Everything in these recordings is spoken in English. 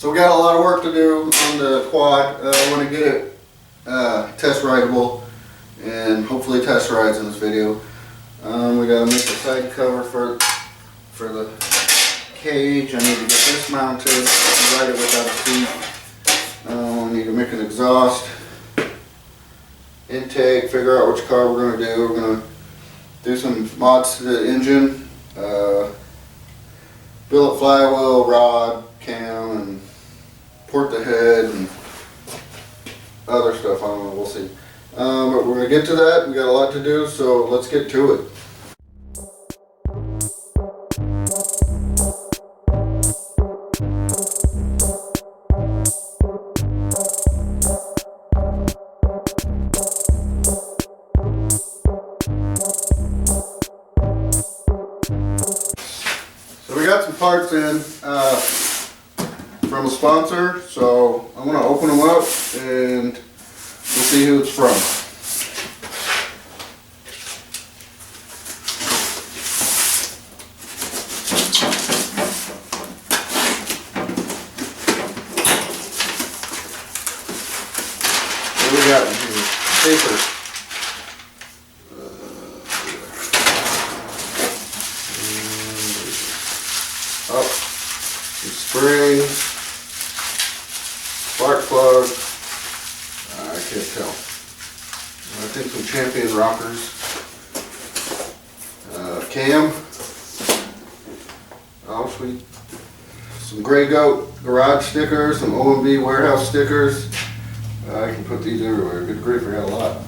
So we got a lot of work to do on the quad. I want to get it test rideable and hopefully test rides in this video. We got to make a side cover for the cage. I need to get this mounted, ride it without a seat. We need to make an exhaust, intake, figure out which car we're going to do. We're going to do some mods to the engine, billet flywheel, rod, cam, and port the head and other stuff. I don't know, we'll see. But we're going to get to that. We got a lot to do, so let's get to it. So we got some parts in from a sponsor, so I'm going to open them up and we'll see who it's from. What do we got in here? Paper. Oh, some springs, spark plug, I can't tell. I think some Champion rockers, cam, oh sweet, some Gray Goat garage stickers, some OMBWarehouse stickers. I can put these everywhere. Good grief, I got a lot.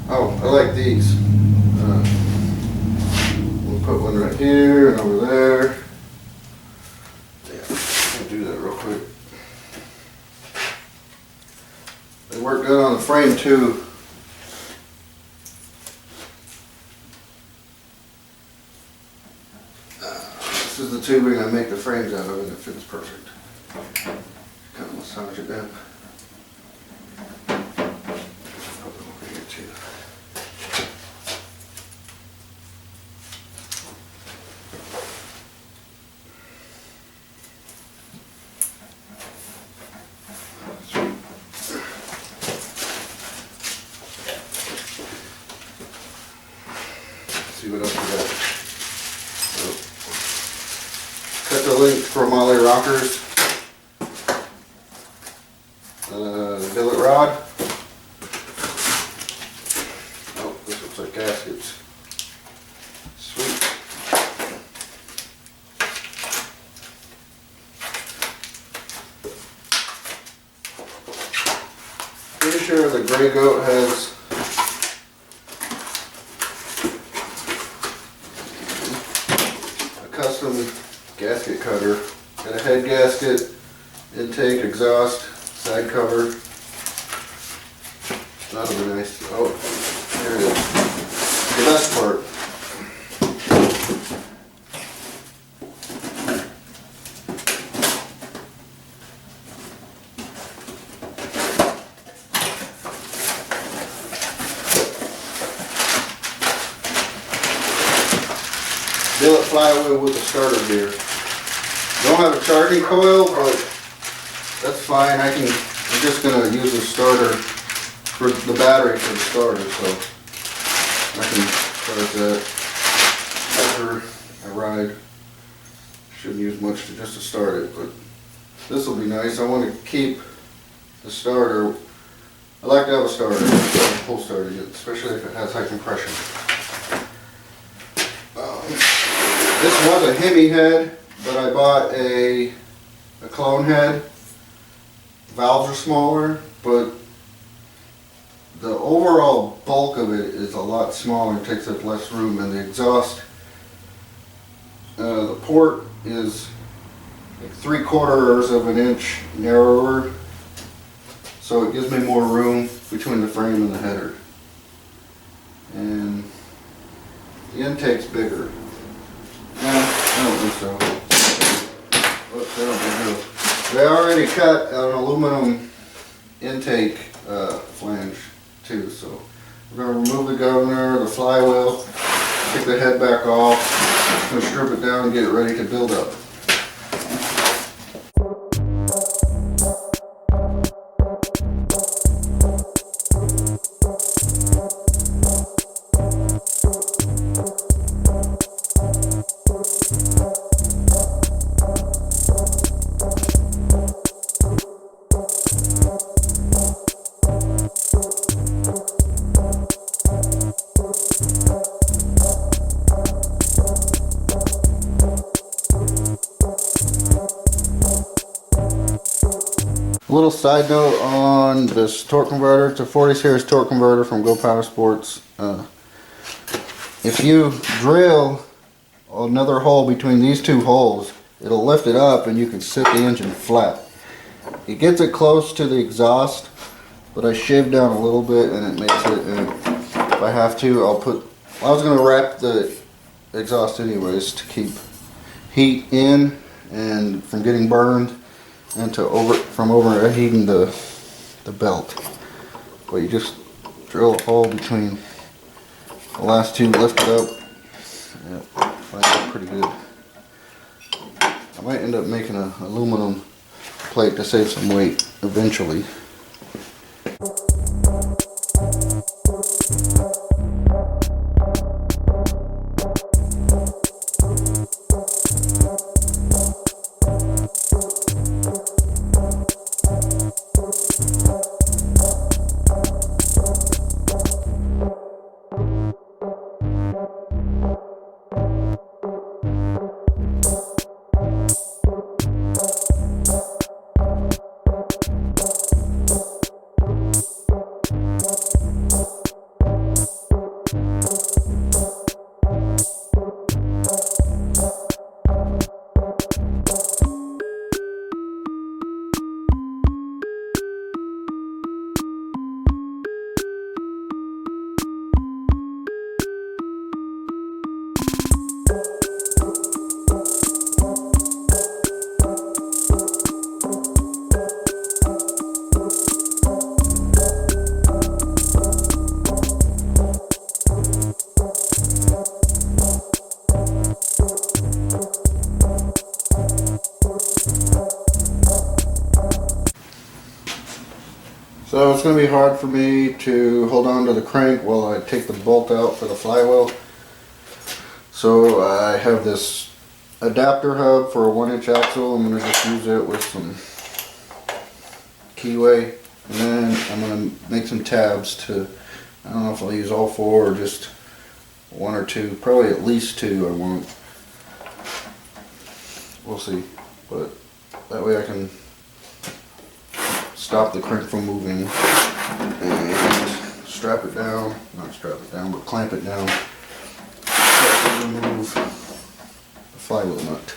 Oh, I like these. We'll put one right here and over there. Do that real quick. They work good on the frame too. This is the tubing I make the frames out of, and it fits perfect. Kind of massage it down. Put them over here too. See what else we got. Cut the length for Molly rockers. Billet rod. Oh, this looks like gaskets. Sweet. Pretty sure the Gray Goat has custom gasket cutter and a head gasket, intake, exhaust, side cover. That'll be nice. Oh, here it is. The best part. Billet flywheel with a starter gear. Don't have a charging coil, but that's fine. I'm just going to use a starter for the battery for the starter, so I can charge that after I ride. Shouldn't use much just to start it, but this will be nice. I want to keep the starter. I like to have a starter, a pull starter, especially if it has high compression. This was a Hemi head, but I bought a clone head. Valves are smaller, but the overall bulk of it is a lot smaller. It takes up less room, and the exhaust, the port is like 3/4 of an inch narrower, so it gives me more room between the frame and the header. And the intake's bigger. I don't think so. Whoops, I don't think so. They already cut an aluminum intake flange too, so we're going to remove the governor, the flywheel, take the head back off, I'm going to strip it down and get it ready to build up. A little side note on this torque converter. It's a 40 series torque converter from Go Power Sports. If you drill another hole between these two holes, it'll lift it up and you can sit the engine flat. It gets it close to the exhaust, but I shaved down a little bit and it makes it, and if I have to, I was going to wrap the exhaust anyways to keep heat in and from getting burned, and from overheating the belt. But you just drill a hole between the last two, lift it up. Yep, find it pretty good. I might end up making an aluminum plate to save some weight eventually. So it's going to be hard for me to hold on to the crank while I take the bolt out for the flywheel. So I have this adapter hub for a 1-inch axle. I'm going to just use it with some keyway, and then I'm going to make some tabs to, I don't know if I'll use all 4 or just 1 or 2, probably at least 2 I want. We'll see, but that way I can stop the crank from moving and strap it down, not strap it down, but clamp it down so I can remove the flywheel nut.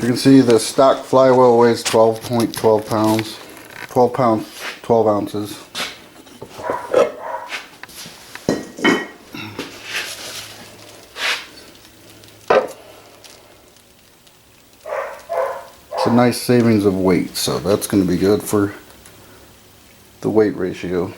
you can see, the stock flywheel weighs 12.12 pounds. 12 pounds, 12 ounces. It's a nice savings of weight, so that's going to be good for the weight ratio.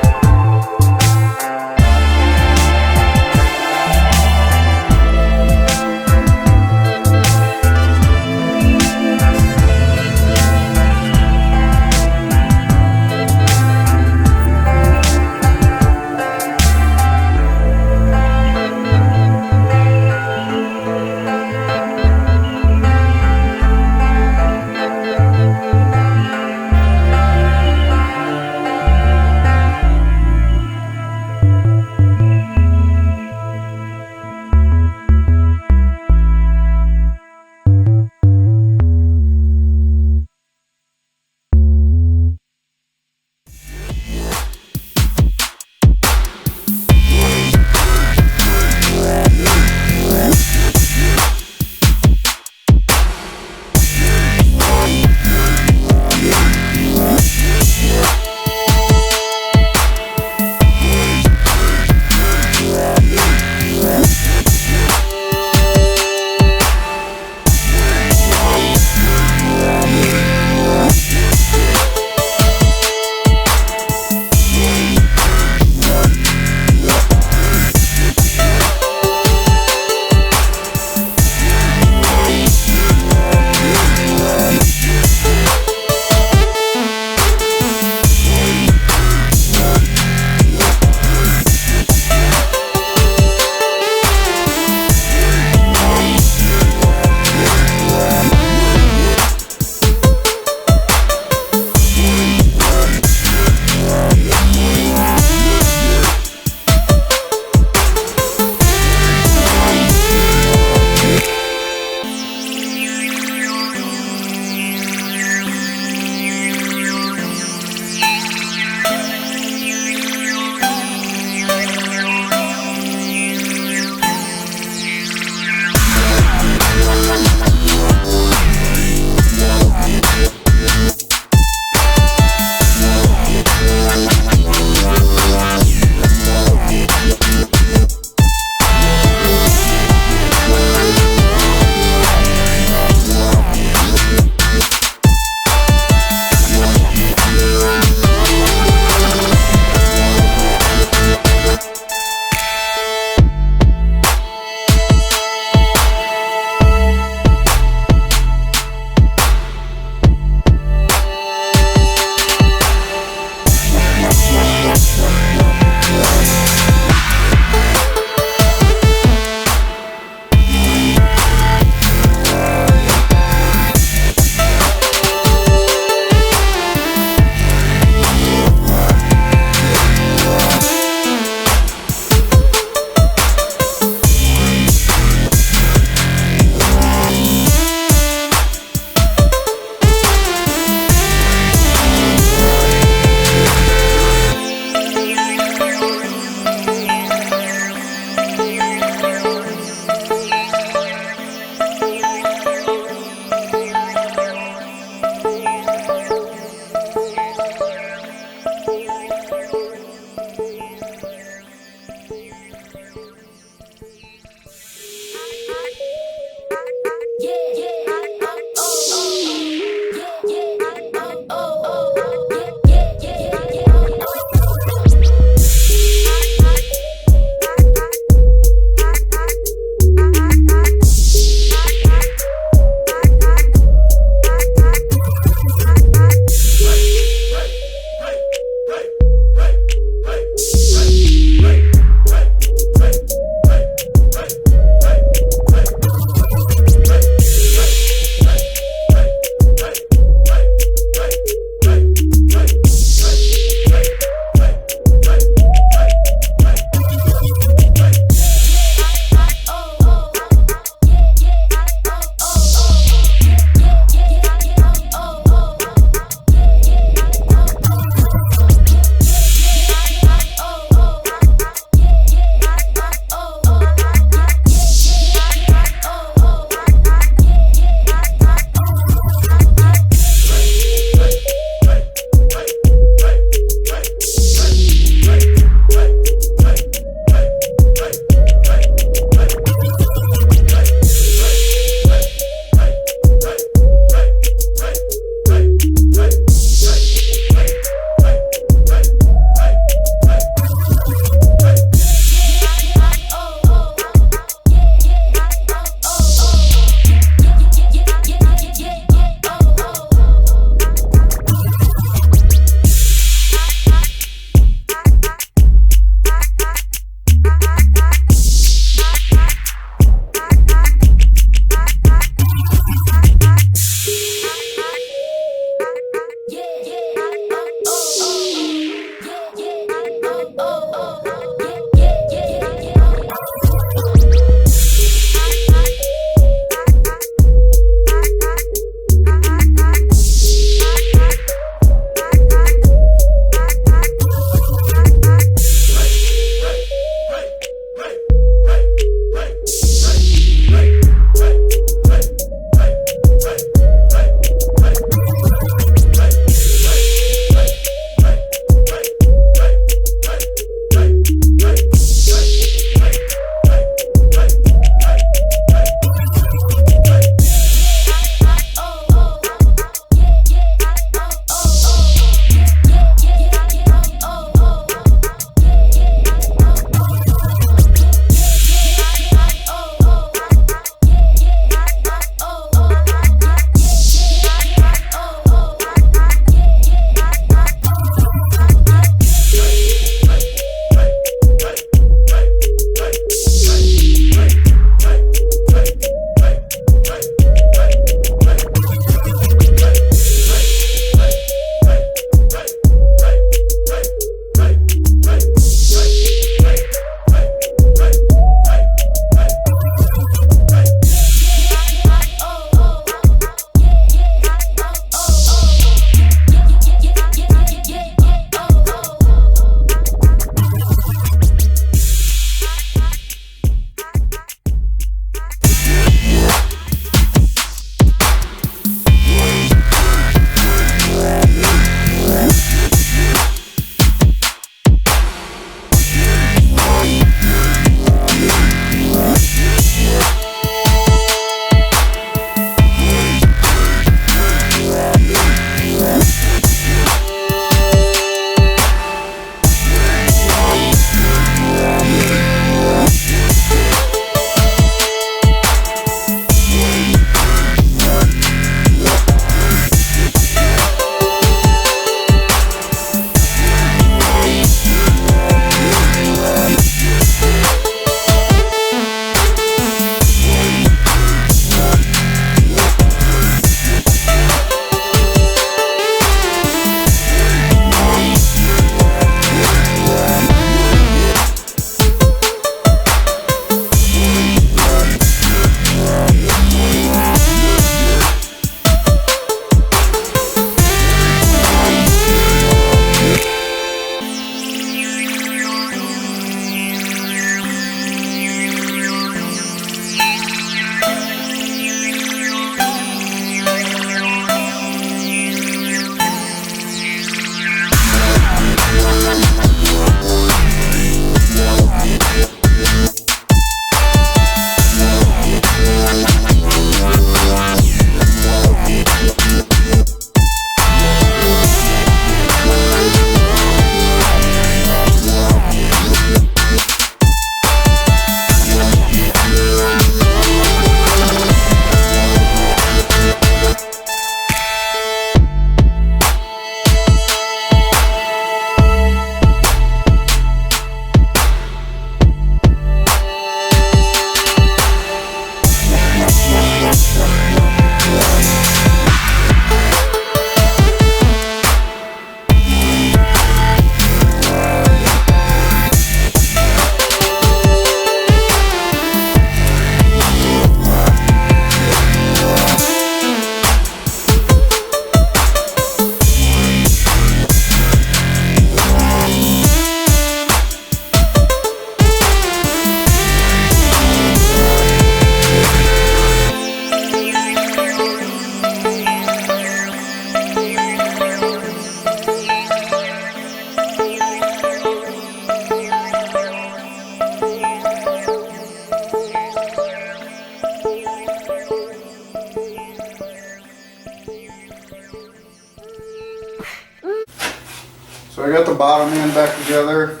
the bottom end back together.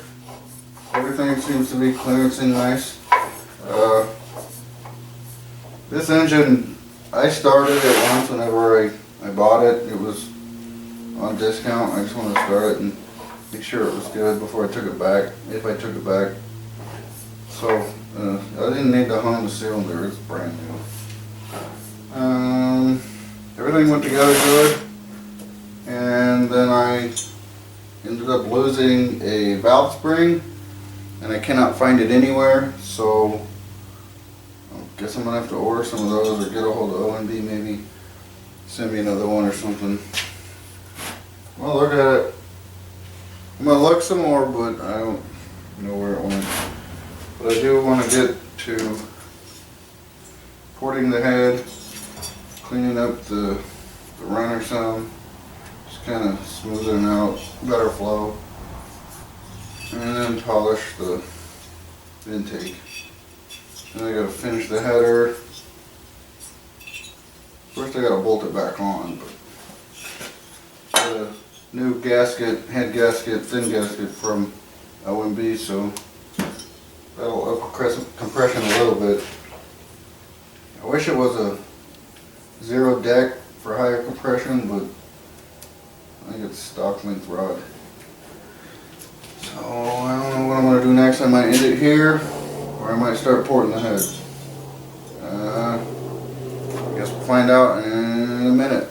Everything seems to be clearancing nice. This engine, I started it once whenever I bought it. It was on discount. I just wanted to start it and make sure it was good before I took it back, if I took it back. So I didn't need to hone the cylinder, it's brand new. Everything went together good, and then I ended up losing a valve spring, and I cannot find it anywhere, so I guess I'm gonna have to order some of those or get a hold of OMB, maybe send me another one or something. Well, look at it. I'm gonna look some more, but I don't know where it went. But I do want to get to porting the head, cleaning up the runner some, just kind of smoothing out, better flow, and then polish the intake. Then I gotta finish the header. First I gotta bolt it back on, but the new gasket, head gasket, thin gasket from OMB, so that'll up compression a little bit. I wish it was a 0 deck for higher compression, but I think it's stock length rod. So I don't know what I'm going to do next. I might end it here, or I might start porting the head. I guess we'll find out in a minute.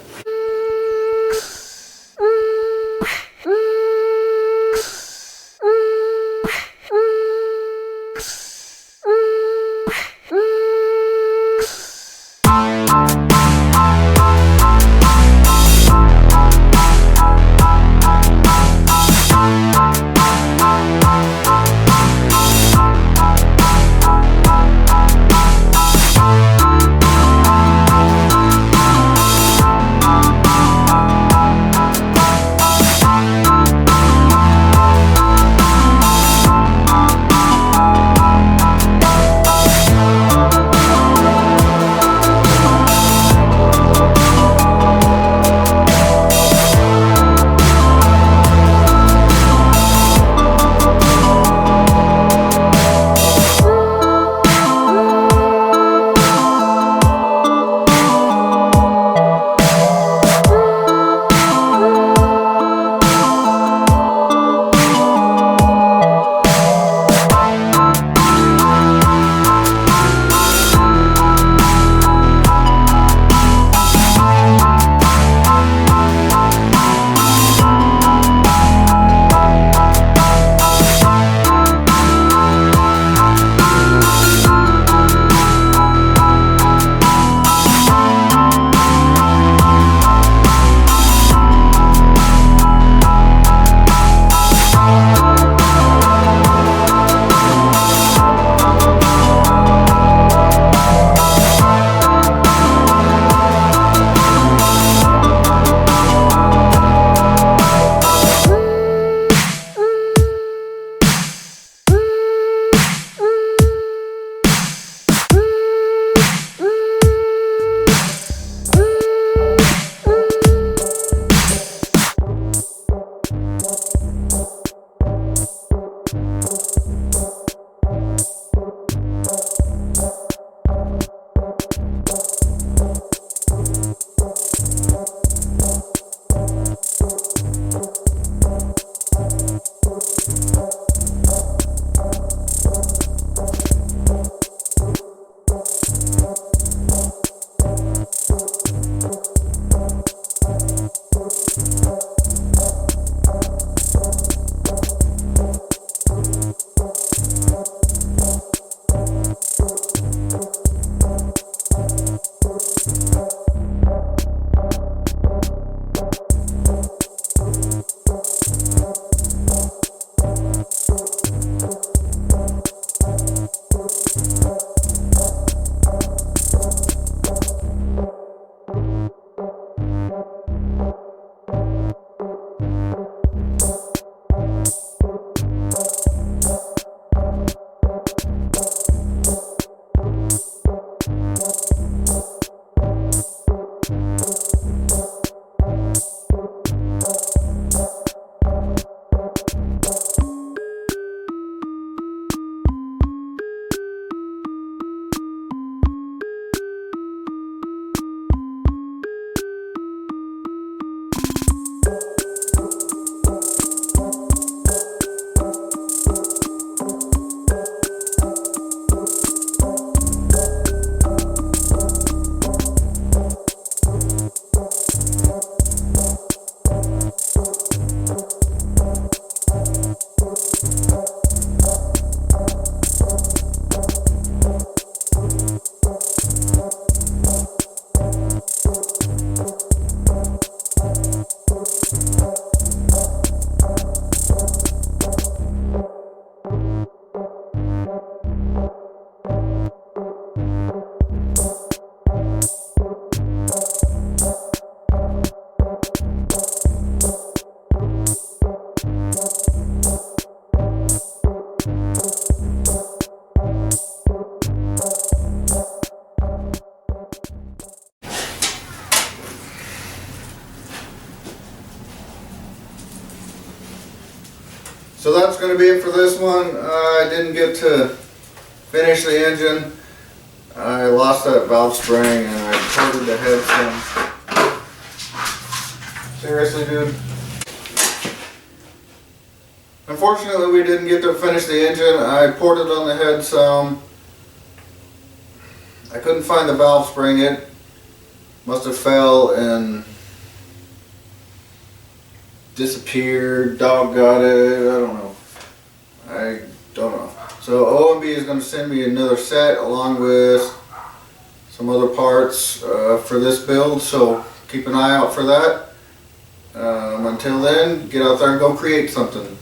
going to be it for this one. I didn't get to finish the engine. I lost that valve spring and I ported the head some. Seriously, dude? Unfortunately, we didn't get to finish the engine. I ported on the head some. I couldn't find the valve spring. It must have fell and disappeared. Dog got it. I don't know. I don't know. So OMB is going to send me another set along with some other parts for this build. So keep an eye out for that. Until then, get out there and go create something.